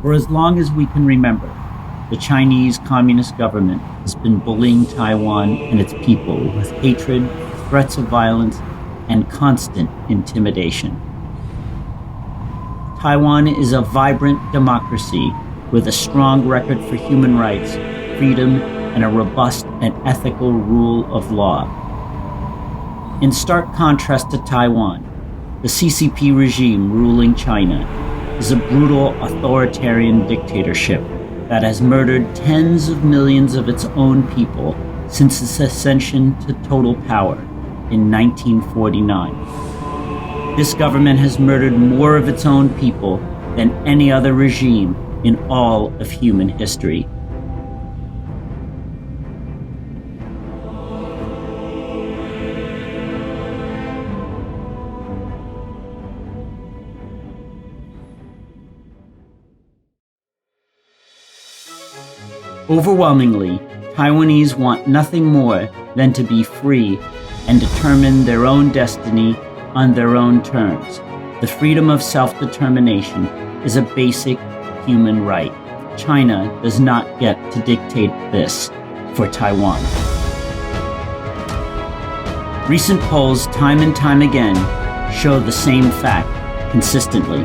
For as long as we can remember, the Chinese Communist government has been bullying Taiwan and its people with hatred, threats of violence, and constant intimidation. Taiwan is a vibrant democracy with a strong record for human rights, freedom, and a robust and ethical rule of law. In stark contrast to Taiwan, the CCP regime ruling China is a brutal authoritarian dictatorship that has murdered tens of millions of its own people since its ascension to total power in 1949. This government has murdered more of its own people than any other regime in all of human history. Overwhelmingly, Taiwanese want nothing more than to be free and determine their own destiny on their own terms. The freedom of self-determination is a basic human right. China does not get to dictate this for Taiwan. Recent polls time and time again show the same fact consistently.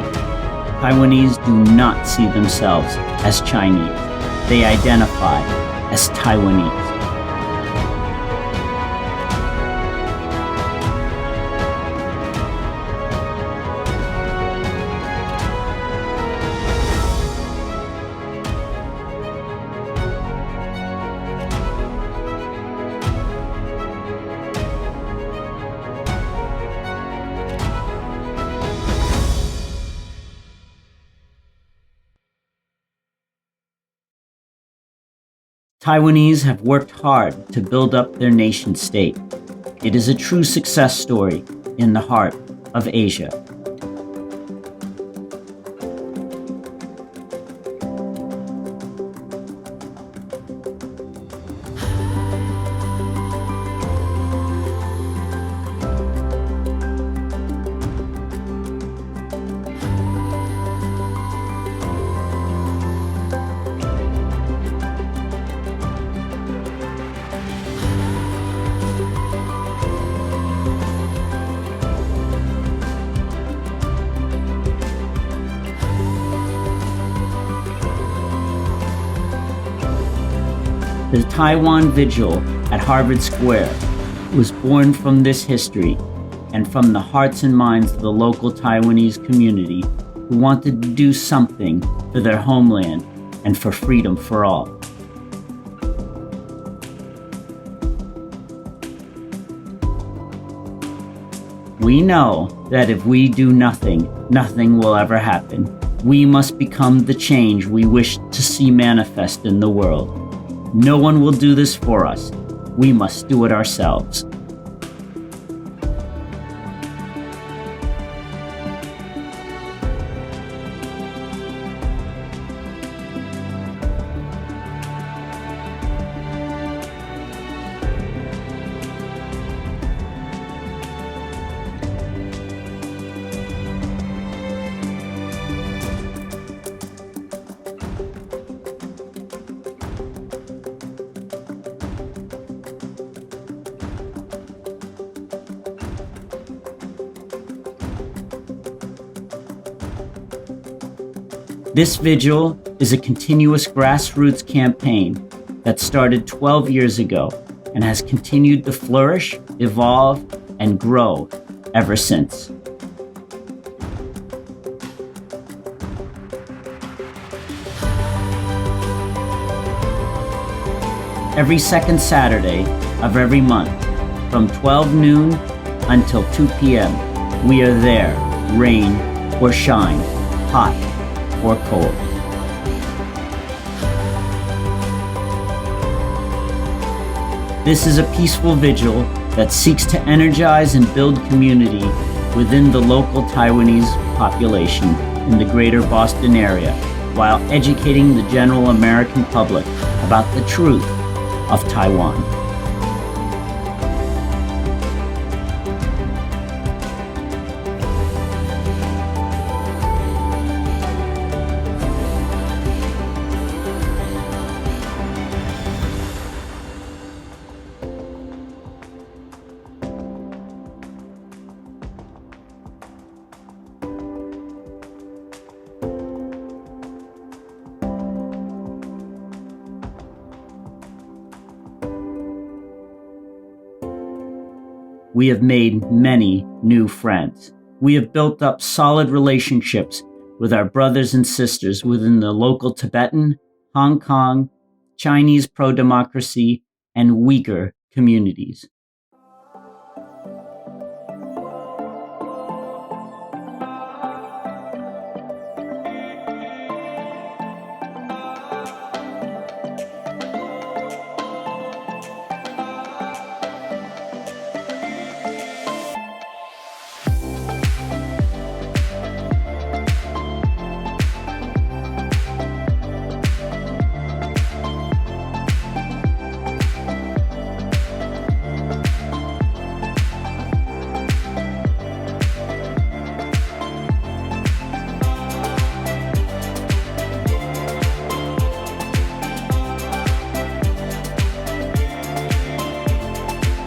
Taiwanese do not see themselves as Chinese. They identify as Taiwanese. Taiwanese have worked hard to build up their nation state. It is a true success story in the heart of Asia. The Taiwan Vigil at Harvard Square was born from this history and from the hearts and minds of the local Taiwanese community who wanted to do something for their homeland and for freedom for all. We know that if we do nothing, nothing will ever happen. We must become the change we wish to see manifest in the world. No one will do this for us. We must do it ourselves. This vigil is a continuous grassroots campaign that started 12 years ago and has continued to flourish, evolve, and grow ever since. Every second Saturday of every month, from 12 noon until 2 p.m., we are there, rain or shine, hot or cold. This is a peaceful vigil that seeks to energize and build community within the local Taiwanese population in the greater Boston area, while educating the general American public about the truth of Taiwan. we have made many new friends. We have built up solid relationships with our brothers and sisters within the local Tibetan, Hong Kong, Chinese pro-democracy, and Uyghur communities.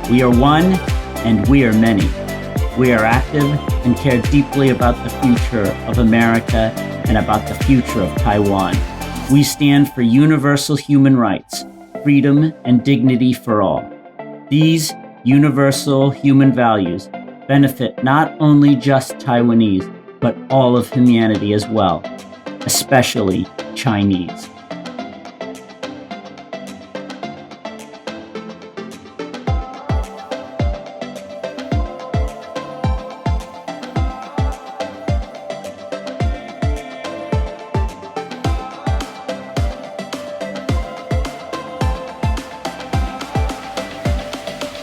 We are one, and we are many. We are active and care deeply about the future of America and about the future of Taiwan. We stand for universal human rights, freedom, and dignity for all. These universal human values benefit not only just Taiwanese, but all of humanity as well, especially Chinese.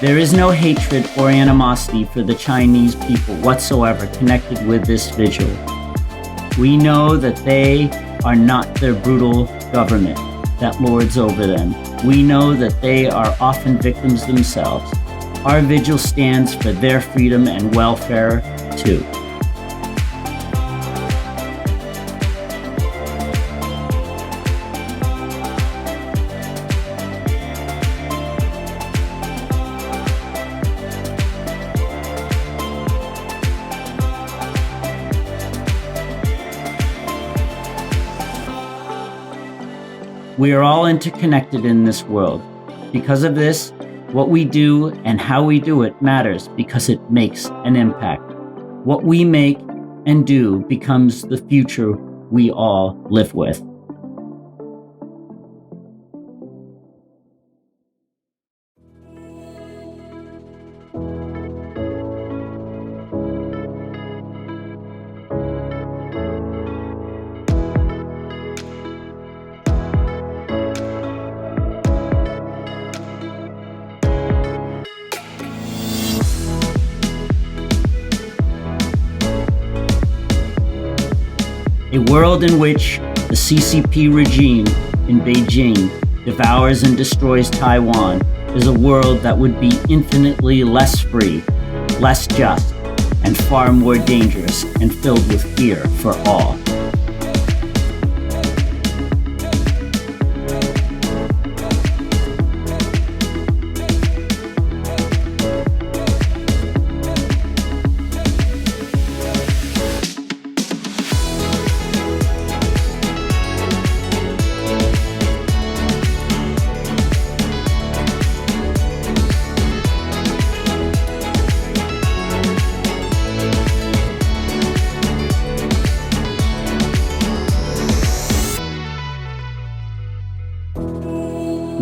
There is no hatred or animosity for the Chinese people whatsoever connected with this vigil. We know that they are not their brutal government that lords over them. We know that they are often victims themselves. Our vigil stands for their freedom and welfare too. We are all interconnected in this world. Because of this, what we do and how we do it matters because it makes an impact. What we make and do becomes the future we all live with. A world in which the CCP regime in Beijing devours and destroys Taiwan is a world that would be infinitely less free, less just, and far more dangerous and filled with fear for all.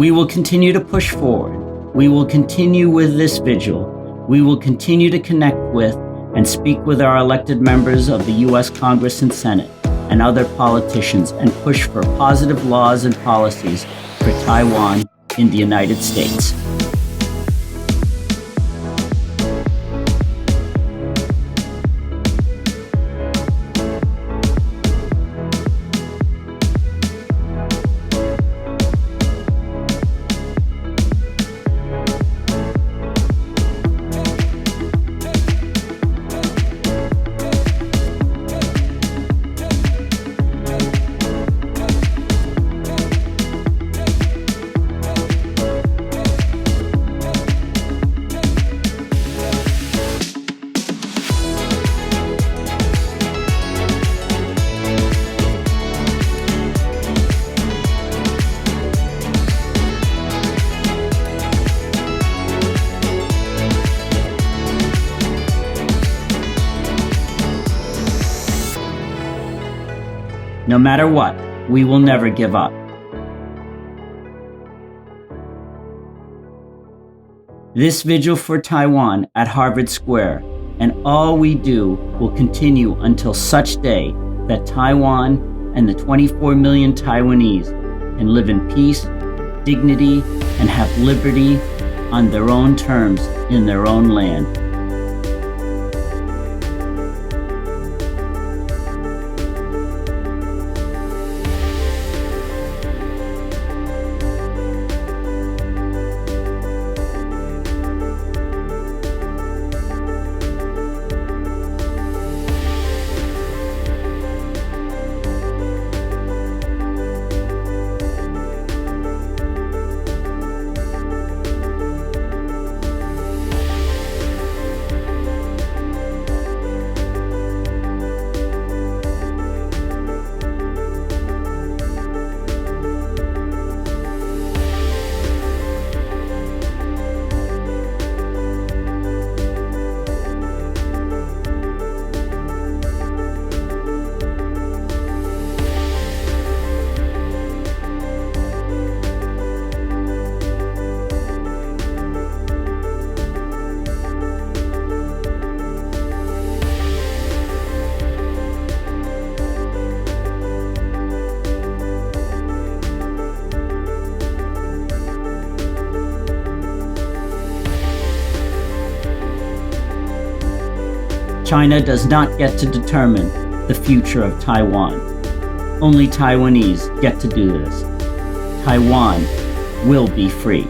We will continue to push forward. We will continue with this vigil. We will continue to connect with and speak with our elected members of the U.S. Congress and Senate and other politicians and push for positive laws and policies for Taiwan in the United States. No matter what, we will never give up. This vigil for Taiwan at Harvard Square and all we do will continue until such day that Taiwan and the 24 million Taiwanese can live in peace, dignity, and have liberty on their own terms in their own land. China does not get to determine the future of Taiwan. Only Taiwanese get to do this. Taiwan will be free.